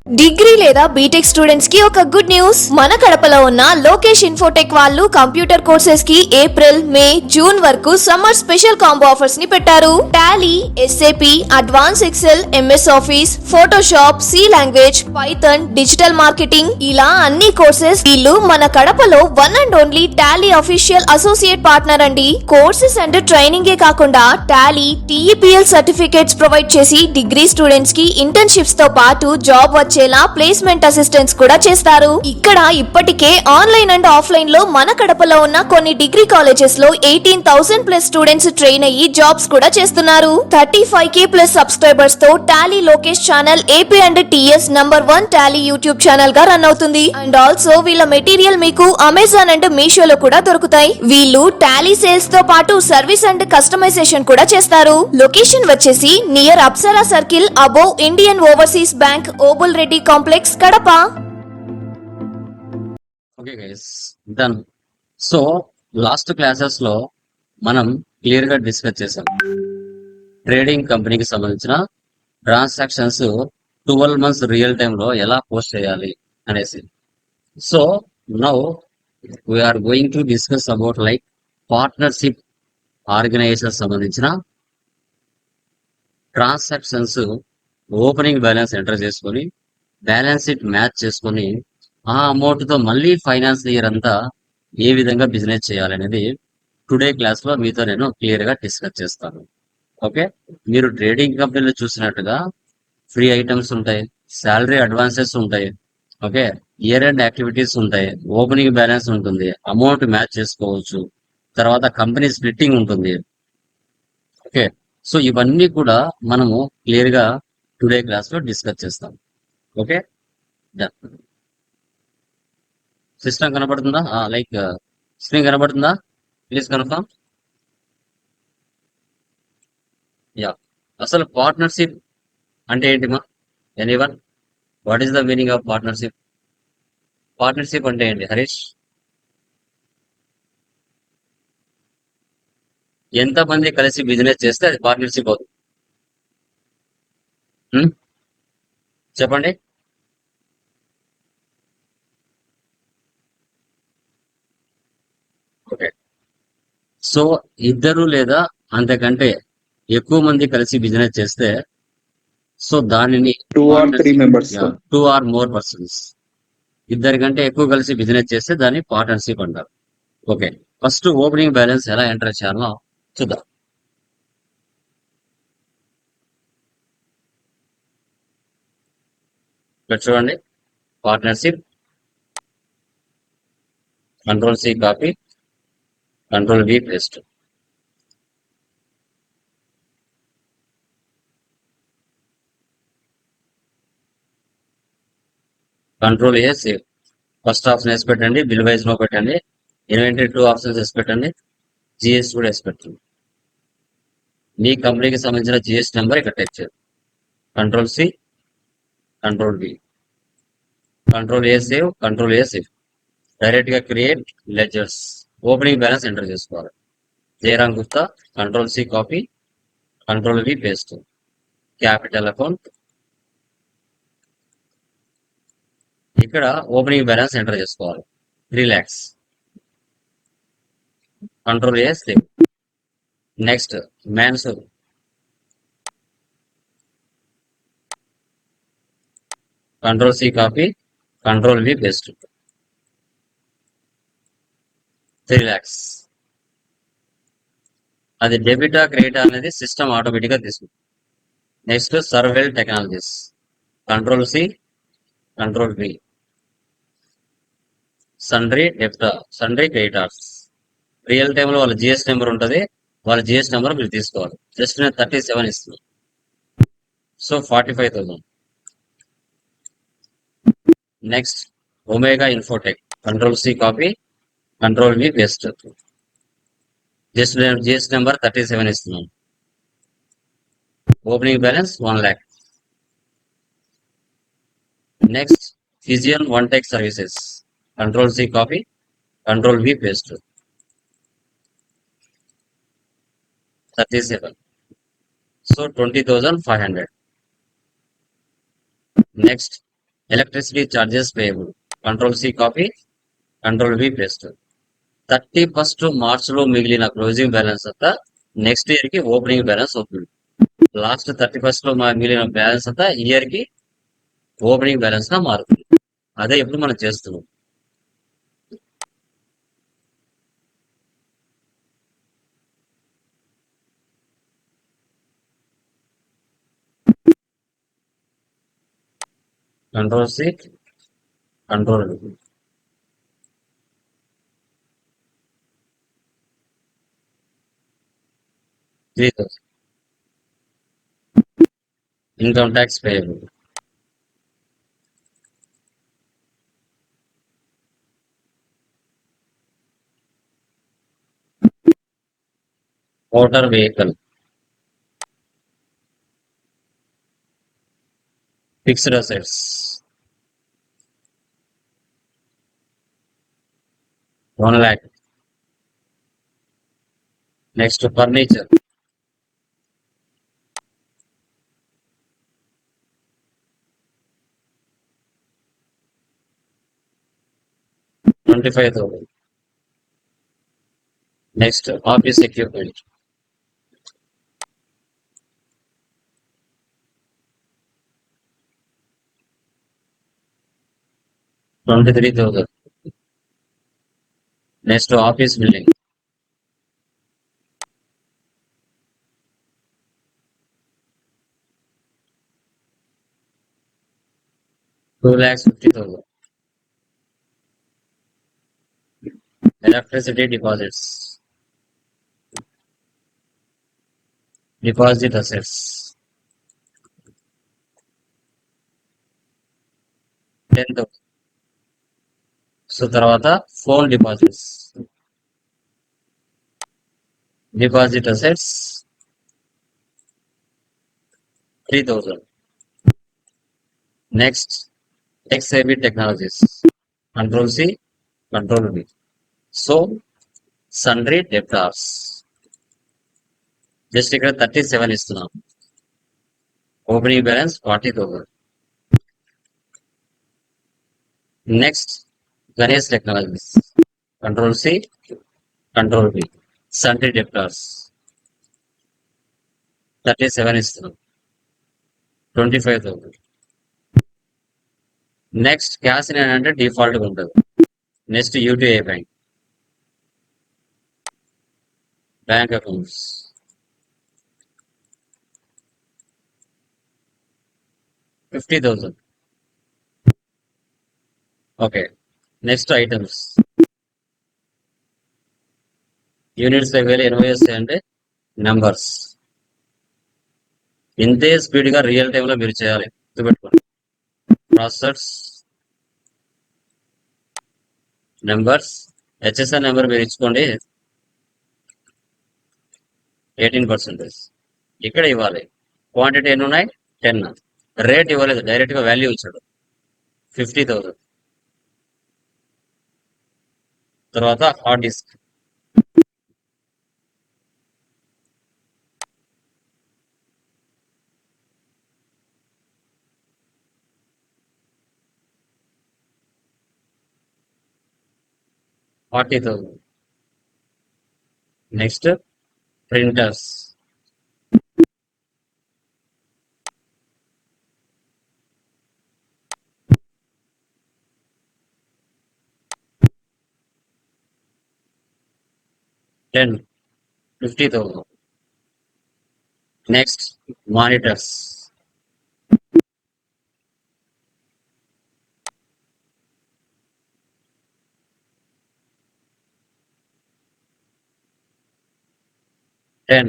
Degree లేదా BTech students కి ఒక గుడ్ న్యూస్. మన కడపలో ఉన్న లోకేష్ ఇన్ఫోటెక్ వాళ్ళు కంప్యూటర్ కోర్సెస్ కి ఏప్రిల్, మే, జూన్ వరకు సమ్మర్ స్పెషల్ కాంబో ఆఫర్స్ ని పెట్టారు. Tally, SAP, advance Excel, MS Office, Photoshop, C language, Python, digital marketing ఇలా అన్ని కోర్సెస్. వీళ్ళు మన కడపలో one and only Tally official associate partner అండి. కోర్సెస్ అండ్ ట్రైనింగ్ ఏ కాకుండా టాలీ, టీఈపీఎల్ సర్టిఫికేట్స్ ప్రొవైడ్ చేసి డిగ్రీ స్టూడెంట్స్ కి ఇంటర్న్షిప్స్ తో పాటు జాబ్ వచ్చేలా ప్లేస్మెంట్ అసిస్టెన్స్ కూడా చేస్తారు. ఇక్కడ ఇప్పటికే ఆన్లైన్ అండ్ ఆఫ్లైన్ లో మన కడపలో ఉన్న కొన్ని డిగ్రీ కాలేజెస్ లో 18,000 ప్లస్ స్టూడెంట్స్ ట్రైన్ అయ్యి జాబ్స్ కూడా చేస్తున్నారు. 35K ప్లస్ సబ్స్క్రైబర్స్ తో Tally Lokesh channel AP and TS #1 Tally YouTube channel గా రన్ అవుతుంది. అండ్ ఆల్సో వీళ్ళ మెటీరియల్ మీకు అమెజాన్ అండ్ మీషోలో కూడా దొరుకుతాయి. వీళ్ళు టాలీ సేల్స్ తో పాటు సర్వీస్ అండ్ కస్టమైజేషన్ కూడా చేస్తారు. లొకేషన్ వచ్చేసి near Apsara circle above Indian overseas bank, Obul Reddy complex, Kadapa. Okay guys, done. So last classes లో మనం క్లియర్ గా డిస్కస్ చేసాం ట్రేడింగ్ కంపెనీకి సంబంధించిన ట్రాన్సాక్షన్స్ 12 months రియల్ టైమ్ లో ఎలా పోస్ట్ చేయాలి అనేసి. So now we're going to discuss about like partnership organisation సంబంధించిన ట్రాన్సాక్షన్స్ ఓపెనింగ్ బ్యాలెన్స్ ఎంటర్ చేసుకొని బ్యాలెన్స్ షీట్ మ్యాచ్ చేసుకొని ఆ అమౌంట్ తో మళ్ళీ ఫైనాన్స్ ఇయర్ అంతా ఏ విధంగా బిజినెస్ చేయాలనేది టుడే క్లాస్ లో మీతో నేను క్లియర్ గా డిస్కస్ చేస్తాను. ఓకే, మీరు ట్రేడింగ్ కంపెనీలో చూసినట్టుగా ఫ్రీ ఐటమ్స్ ఉంటాయి, శాలరీ అడ్వాన్సెస్ ఉంటాయి, ఓకే, ఇయర్ ఎండ్ యాక్టివిటీస్ ఉంటాయి, ఓపెనింగ్ బ్యాలెన్స్ ఉంటుంది, అమౌంట్ మ్యాచ్ చేసుకోవచ్చు, తర్వాత కంపెనీ స్ప్లిట్టింగ్ ఉంటుంది. ఓకే, సో ఇవన్నీ కూడా మనము క్లియర్ గా టుడే క్లాస్ లో డిస్కస్ చేస్తాం. ఓకే, సిస్టమ్ కనబడుతుందా? లైక్ స్క్రీన్ కనబడుతుందా? Please confirm. యా, అసలు పార్ట్నర్షిప్ అంటే ఏంటిమా? Anyone, what is the meaning of partnership? Partnership అంటే ఏంటి హరీష్? ఎంతమంది కలిసి బిజినెస్ చేస్తే అది పార్ట్నర్షిప్ అవుతుంది? చెప్పండి. ఓకే, సో ఇద్దరు లేదా అంతకంటే ఎక్కువ మంది కలిసి బిజినెస్ చేస్తే సో దానిని 2 or 3 members. 2 or more persons, ఇద్దరి కంటే ఎక్కువ కలిసి బిజినెస్ చేస్తే దాన్ని పార్ట్నర్షిప్ అంటారు. ఓకే, ఫస్ట్ ఓపెనింగ్ బ్యాలెన్స్ ఎలా ఎంటర్ చేయాలో చూద్దాం. ఇక్కడ చూడండి, partnership, control C copy, control V paste. Control A save. First option వేసి పెట్టండి, బిల్ వైజ్ లో పెట్టండి, ఇన్వెంటరీ 2 ఆప్షన్స్ వేసి పెట్టండి, జిఎస్ కూడా వేసి పెట్టండి. మీ కంపెనీకి సంబంధించిన జిఎస్ నెంబర్ ఇక్కడ టైప్ చేయండి. Control C, control V, control A save, control A save. Direct గా create ledgers, opening balance enter చేసుకోవాలి. Jayaram Gupta, control C copy, control V paste. Capital account, ఇక్కడ ఓపెనింగ్ బ్యాలెన్స్ ఎంటర్ చేసుకోవాలి 3 lakhs. Control A save. Next Mansoor, control C copy, control V paste. 3 lakhs. అది డెబిటా క్రెడిటా అనేది system automatic గా తీసుకుంటుంది. Next Servel technologies, control C, control V. Sundry డెబ్టా, sundry creditors. Real time లో వాళ్ళ GS number ఉంటుంది, వాళ్ళ జిఎస్ నెంబర్ మీరు తీసుకోవాలి. జస్ట్ నేను 37 ఇస్తున్నాను, so 45,000. Next Omega Infotech, control C copy, control V paste. Just నేను జిఎస్ నెంబర్ 37 ఇస్తున్నాను. Opening balance 1 lakh. Next Fusion one tech services, control C copy, control V paste. 37, so 20,500. Next electricity charges payable. Control C copy, control V paste. 31st March లో మిగిలిన closing balance అంతా next year కి opening balance అవుతుంది. Last 31st లో మిగిలిన balance అంతా year కి opening balance గా మారుతుంది. అదే ఇప్పుడు మనం చేస్తున్నాం. Control C, control V. 3,000. Income tax payable. Motor vehicle. Fixed assets 1 lakh. Next furniture 25,000. Next office equipment 23,000. Next office building 2,50,000. Electricity deposits, deposit assets 10,000. So తర్వాత phone deposits, deposit assets 3,000. Next XAB technologies, control C, control V. So sundry debtors just ఇక్కడ 37 ఇస్తున్నాం. Opening balance 40,000. Next Ganesh technologies, control C, control V. Sundry debtors 37 ఇస్తున్నాం. 25,000. Next cash in అంటే default గా ఉంటుంది. Next UTI bank, bank accounts 50,000. Okay. Next items, units దగ్గర invoice అంటే numbers. ఇంతే speed గా రియల్ టైమ్ లో మీరు చేయాలి, గుర్తుపెట్టుకోండి. ప్రాసెస్ నెంబర్స్, హెచ్ఎస్ఆర్ నెంబర్ మీరు ఇచ్చుకోండి 18%. ఇక్కడ ఇవ్వాలి. క్వాంటిటీ ఎన్ని ఉన్నాయి? 10. రేట్ ఇవ్వలేదు, డైరెక్ట్ గా వాల్యూ ఇచ్చాడు 50,000. తర్వాత hard disk 40,000. Next printers 10, 50,000. Next monitors 10,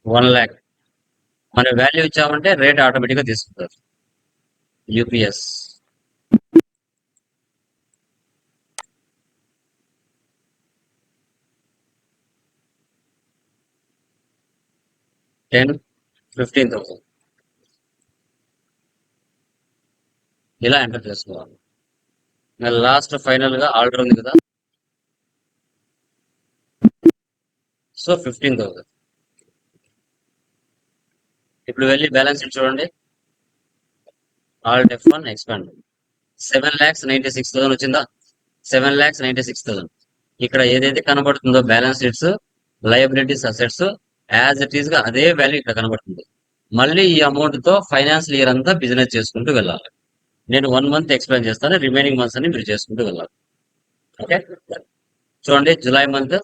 1 lakh. మన వాల్యూ ఇచ్చామంటే రేట్ ఆటోమేటిక్ గా తీసుకుంటారు. యూపీఎస్ 10, 15,000. ఇలా ఎంటర్ చేసుకోవాలి. లాస్ట్ ఫైనల్ గా ఆర్డర్ ఉంది కదా, సో 15,000. ఇప్పుడు వెళ్ళి బ్యాలెన్స్ షీట్ చూడండి. ఆల్ F1 ఎక్స్పాండ్ 7,96,000 వచ్చిందా? 7,96,000. ఇక్కడ ఏదైతే కనబడుతుందో balance sheets, liabilities, assets as it is గా అదే వాల్యూ ఇక్కడ కనబడుతుంది. మళ్ళీ ఈ అమౌంట్ తో ఫైనాన్షియల్ ఇయర్ అంతా బిజినెస్ చేసుకుంటూ వెళ్ళాలి. నేను 1 మంత్ ఎక్స్ప్లెయిన్ చేస్తాను, రిమైనింగ్ మంత్స్ అని మీరు చేసుకుంటూ వెళ్ళాలి. ఓకే, చూడండి జూలై మంత్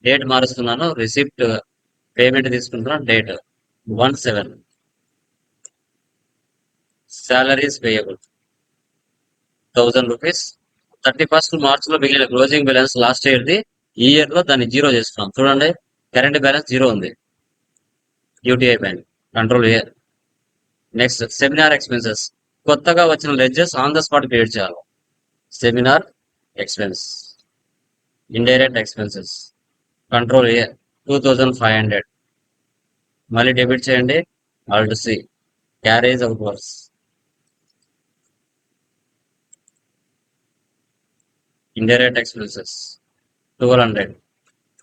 డేట్ మారుస్తున్నాను, రిసిప్ట్ పేమెంట్ తీసుకుంటున్నాను, date 1/7. Salaries payable 1000 rupees. 31st March లో మిగిలిన క్లోజింగ్ బ్యాలెన్స్ లాస్ట్ ఇయర్ ది, ఈ ఇయర్ లో దాన్ని జీరో చేస్తున్నాం. చూడండి కరెంట్ బ్యాలెన్స్ జీరో ఉంది. UTI bank control A. Next seminar expenses, కొత్తగా వచ్చిన ledgers on the spot create చేయాలి. Seminar expense, indirect expenses control A 2500. మళ్ళీ డెబిట్ చేయండి, alt C, carriage outwards. Indirect expenses 1200.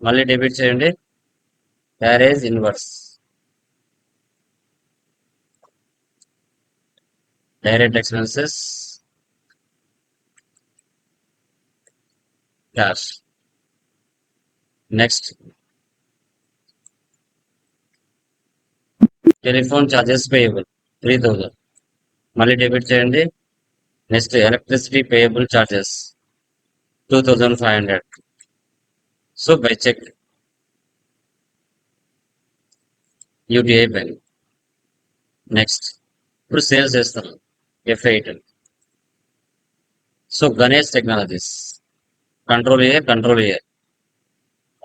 మళ్ళీ డెబిట్ చేయండి, carriage inwards. Direct expenses cash. Next telephone charges payable 3000. మళ్ళీ debit చేయండి. Next electricity payable charges 2500. So by cheque UTI bank. Next ఇప్పుడు sales చేస్తాం, F8. So Ganesh technologies control A,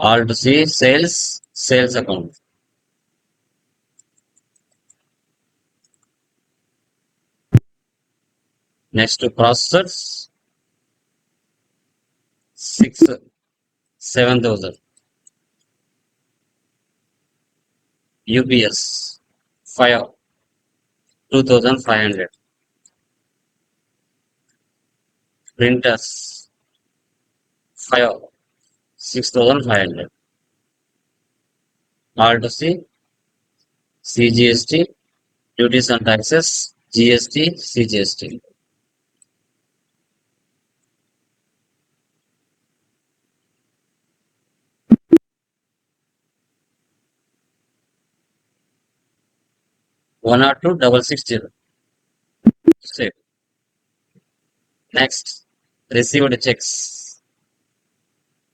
alt C, sales account. Next processors 7,000. UPS 2,500. Printers 6,500. Alt C, CGST, duties and taxes, GST, CGST. One or two 660. Save. Next, received checks.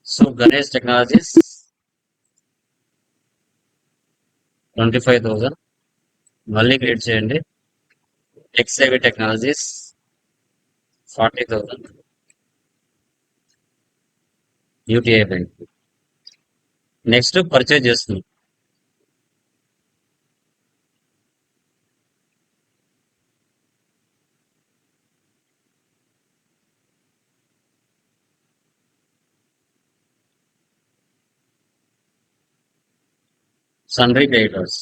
So Ganesh Technologies 25,000. మళ్ళీ create చేయండి. XAV technologies 40,000. UTI bank. Next purchase చేస్తుంది. Sundry creditors.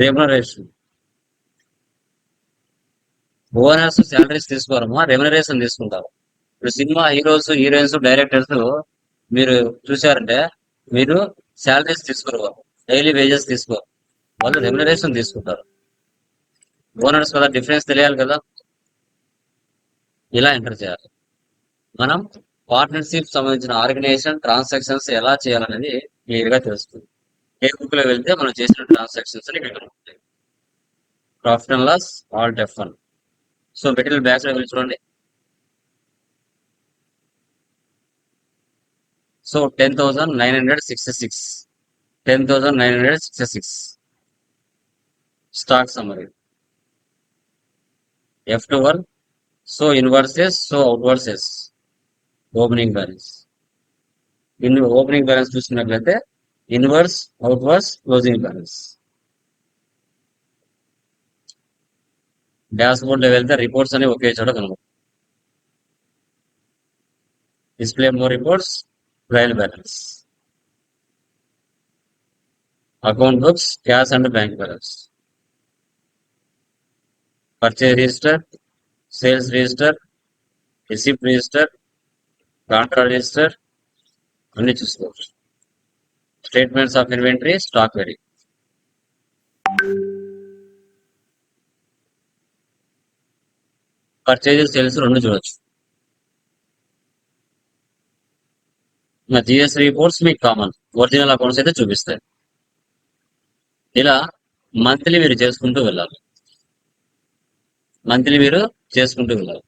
Remuneration. Owners salaries తీసుకోరమ్మా, remuneration తీసుకుంటారు. ఇప్పుడు cinema heroes, heroines, directors మీరు చూసారంటే మీరు salaries తీసుకోరు, డైలీ వేజెస్ తీసుకోరు, వాళ్ళు రెమ్యునరేషన్ తీసుకుంటారు. ఓనర్స్ కదా, డిఫరెన్స్ తెలియాలి కదా. ఇలా ఎంటర్ చేయాలి. మనం పార్ట్నర్షిప్ సంబంధించిన ఆర్గనైజేషన్ ట్రాన్సాక్షన్స్ ఎలా చేయాలనేది క్లియర్ గా తెలుస్తుంది. ఏ బుక్ లో వెళ్తే మనం చేసిన ట్రాన్సాక్షన్స్ ఇక్కడ ఉంటాయి. Profit and loss, alt F1. So material bags లో వెళ్ళి చూడండి. So 10,966. 10,966. Stock summary. F12 so inwards, so outwards. Opening balance. Opening balance చూసుకున్నట్లయితే inward, outward, closing balance. Dashboard లో వెళ్తే రిపోర్ట్స్ అనేవి ఒకే చోట కనబడతాయి. Display more reports, trial balance. Account books, cash and bank balance. Purchase register, sales register, receipt register, contract register అన్ని చూసుకోవచ్చు. Statements of inventory, stock very. Purchase, sales రెండు చూడొచ్చు. నా జిఎస్ రిపోర్ట్స్ మీకు కామన్, ఒరిజినల్ అకౌంట్స్ అయితే చూపిస్తాయి. ఇలా monthly మీరు చేసుకుంటూ వెళ్ళాలి. మంత్లీ మీరు చేసుకుంటూ వెళ్ళాలి.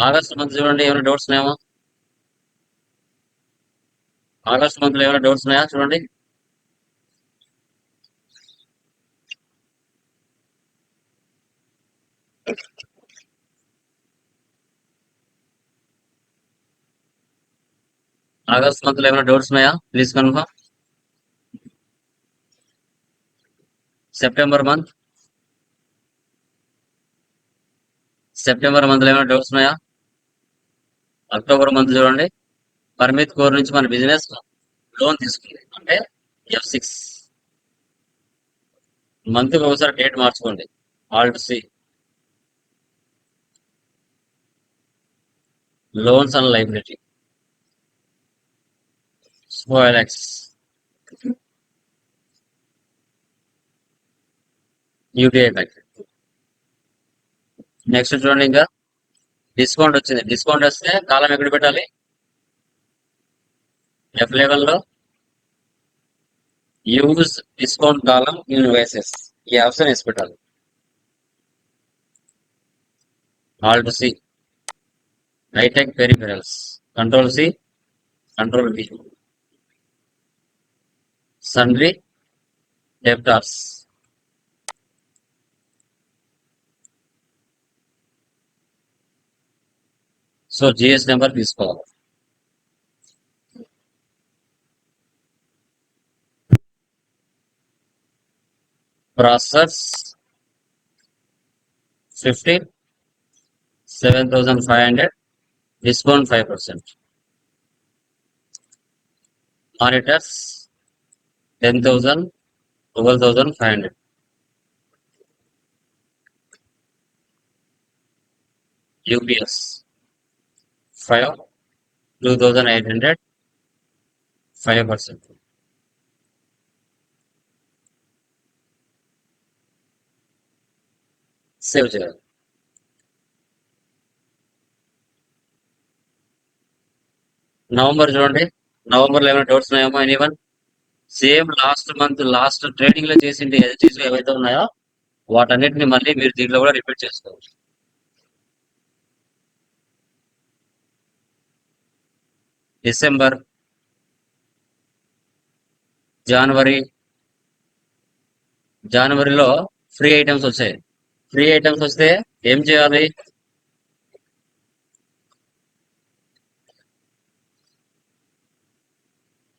ఆగస్ట్ మంత్ చూడండి, ఏమైనా డౌట్స్ ఉన్నాయా? ఆగస్ట్ మంత్ లో ఏమైనా డౌట్స్ ఉన్నాయా చూడండి. ఆగస్ట్ మంత్ లో ఏమైనా డౌట్స్ ఉన్నాయా? Please confirm. September month, September month లో ఏమైనా డౌట్స్ ఉన్నాయా? అక్టోబర్ మంత్ చూడండి, పర్మిత్ కోర్ నుంచి మన బిజినెస్ లోన్ తీసుకుంది అంటే F6. మంత్ కి ఒకసారి డేట్ మార్చుకోండి. Alt C, loans and liability, స్పోఎల్ఎక్స్, యూటీఐ బ్యాంక్. నెక్స్ట్ చూడండి, ఇంకా డిస్కౌంట్ వచ్చింది. డిస్కౌంట్ వస్తే కాలం ఎక్కడ పెట్టాలి? F11 లో యూజ్ డిస్కౌంట్ కాలం ఇన్వాయిసెస్, ఈ ఆప్షన్ వేసి పెట్టాలి. Alt C, hi-tech peripherals, control C, control V, sundry debtors. So GS number తీసుకోవాలి. Process 15, 7,500, discount 5%. Monitors 10,000, 12,500. UPS 5, 2,800, 5%. Save చేయాలి. నవంబర్ చూడండి, నవంబర్ లో ఏమైనా డౌట్స్ ఉన్నాయేమో anyone? Same last month last trading లో చేసింది ఎస్టీస్ ఏవైతే ఉన్నాయో వాటన్నిటిని మళ్ళీ మీరు దీంట్లో కూడా రిపీట్ చేసుకోవచ్చు. డిసెంబర్, జనవరి. జనవరిలో ఫ్రీ ఐటమ్స్ వచ్చాయి. ఫ్రీ ఐటమ్స్ వస్తే ఏం చేయాలి?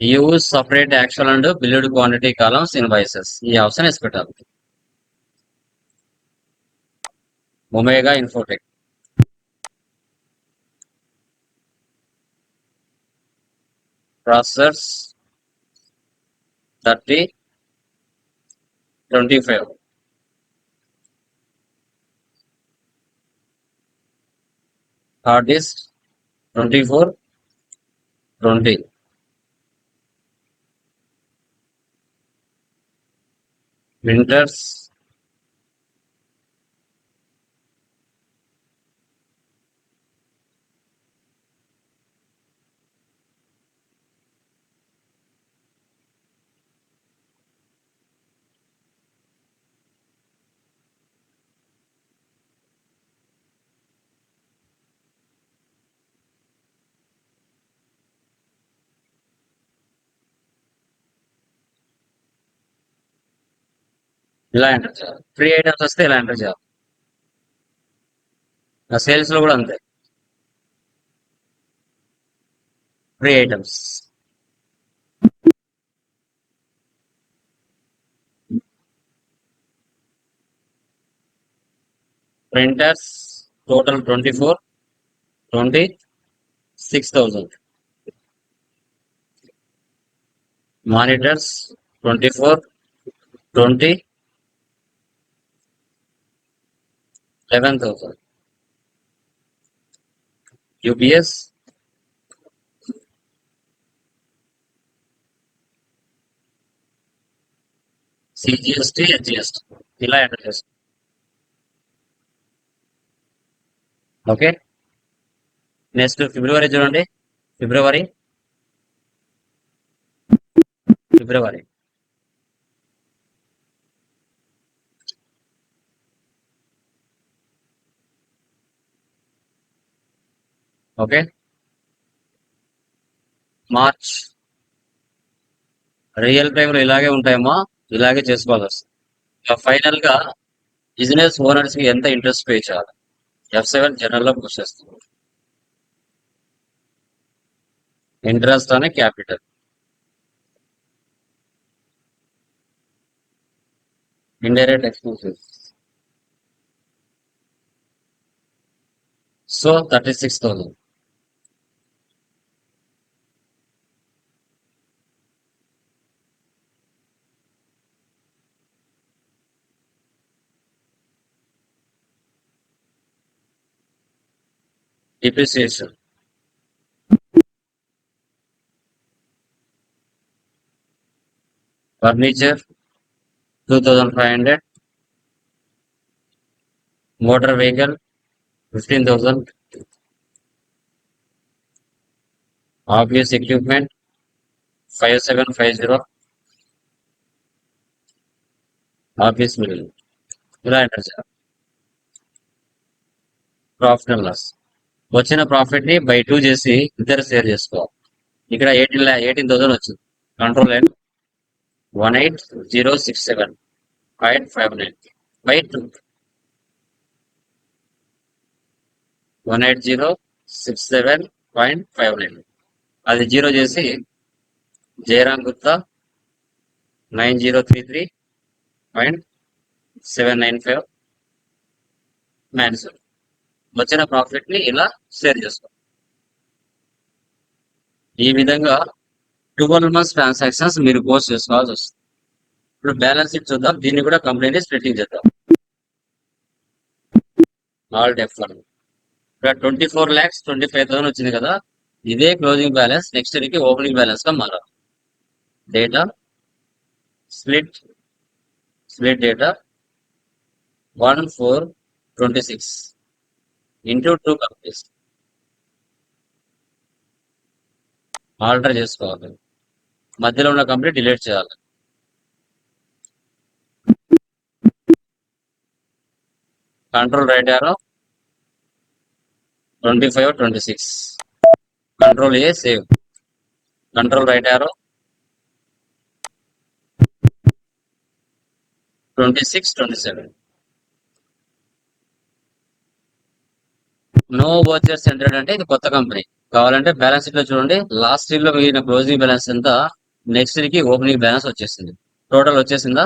Use separate actual and build quantity columns invoices, ఈ ఆప్షన్ వేసి పెట్టాలి. Omega Infotech, processors 30, 25, hard disk 24, 20, printers ఇలా ఎంటర్ చేయాలి. ఫ్రీ ఐటమ్స్ వస్తే ఇలా ఎంటర్ చేయాలి. సేల్స్ లో కూడా అంతే. Free items, printers total 24, 26,000. Monitors 24, 20, 11,000. UPS CGST HGST ఇలా ఎంటర్ చేస్తాం. ఓకే, నెక్స్ట్ ఫిబ్రవరి చూడండి. ఫిబ్రవరి ఫిబ్రవరి ఓకే, మార్చ్. రియల్ టైమ్ లో ఇలాగే ఉంటాయమ్మా, ఇలాగే చేసుకోవాల్సి వస్తుంది. ఫైనల్ గా బిజినెస్ ఓనర్స్ కి ఎంత ఇంట్రెస్ట్ పే చేయాలి? F7 జనరల్ లో పుష్ చేస్తుంది. ఇంట్రెస్ట్ అనే capital, indirect expenses. So 36,000. Depreciation furniture 2,500. Motor vehicle 15,000. Office equipment 5750. Office middle ఇలా ఎంటర్ చేయాలి. ప్రాఫిట్ అండ్ లాస్, వచ్చిన ప్రాఫిట్ ని బై 2 చేసి ఇద్దరు షేర్ చేసుకోవాలి. ఇక్కడ 18,000 వచ్చింది. Control N 18067.59 by 2. 18067.59 అది జీరో చేసి జయరాం గుప్తా 9033.795 మ్యాన్సర్. వచ్చిన ప్రాఫిట్ ని ఇలా షేర్ చేసుకోవాలి. ఈ విధంగా 12 months ట్రాన్సాక్షన్స్ మీరు పోస్ట్ చేసుకోవాల్సి వస్తుంది. ఇప్పుడు బ్యాలెన్స్ షీట్ చూద్దాం. దీన్ని కూడా కంప్లీట్లీ స్ప్లిట్టింగ్ చేద్దాం. ఆల్ డెఫ్ ఫండ్ ఇక్కడ 24,25,000 వచ్చింది కదా, ఇదే క్లోజింగ్ బ్యాలెన్స్ నెక్స్ట్ ఇయర్కి ఓపెనింగ్ బ్యాలెన్స్ గా మారాలి. Data split data 1,426 into 2 companies alter చేసుకోవాలి. మధ్యలో ఉన్న కంపెనీ డిలీట్ చేయాలి. Control right arrow 25, 26. Control A save. Control right arrow 26, 27. No vouchers entered అంటే ఇది కొత్త కంపెనీ. కావాలంటే బ్యాలెన్స్ షీట్ లో చూడండి. లాస్ట్ ఇయర్ లో మిగిలిన క్లోజింగ్ బ్యాలెన్స్ ఎంత, నెక్స్ట్ ఇయర్ కి ఓపెనింగ్ బ్యాలెన్స్ వచ్చేసింది. టోటల్ వచ్చేసిందా?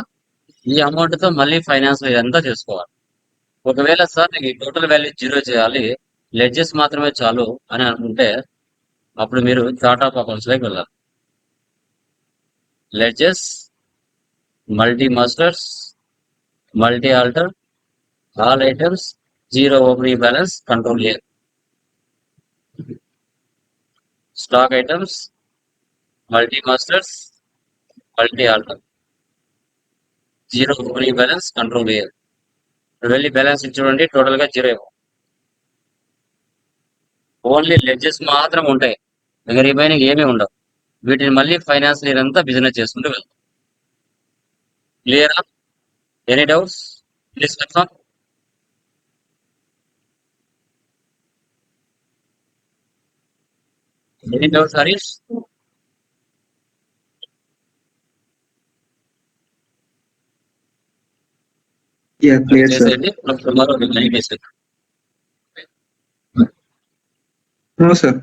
ఈ అమౌంట్ తో మళ్ళీ ఫైనాన్స్ ఇదంతా చేసుకోవాలి. ఒకవేళ సార్ మీకు టోటల్ వాల్యూ జీరో చేయాలి, లెడ్జెస్ మాత్రమే చాలు అని అనుకుంటే అప్పుడు మీరు చార్ట్ ఆఫ్ అకౌంట్స్ లోకి వెళ్ళాలి. Ledgers, multi masters, multi alter, all items, zero opening balance, control A. Stock items, multi masters, multi alter, zero opening balance, control A. వెళ్ళి బ్యాలెన్స్ చూడండి, టోటల్ గా జీరో. ఓన్లీ లెడ్జెస్ మాత్రం ఉంటాయి, ఇంకా remaining ఏమీ ఉండవు. వీటిని మళ్ళీ ఫైనాన్స్ అంతా బిజినెస్ చేసుకుంటూ వెళ్తాం. క్లియరా? Any doubts? Please confirm. Any doubts Harish? Yeah, clear, sir. చేసేయండి. టుమారో లైవ్ వేసేయండి. No, sir.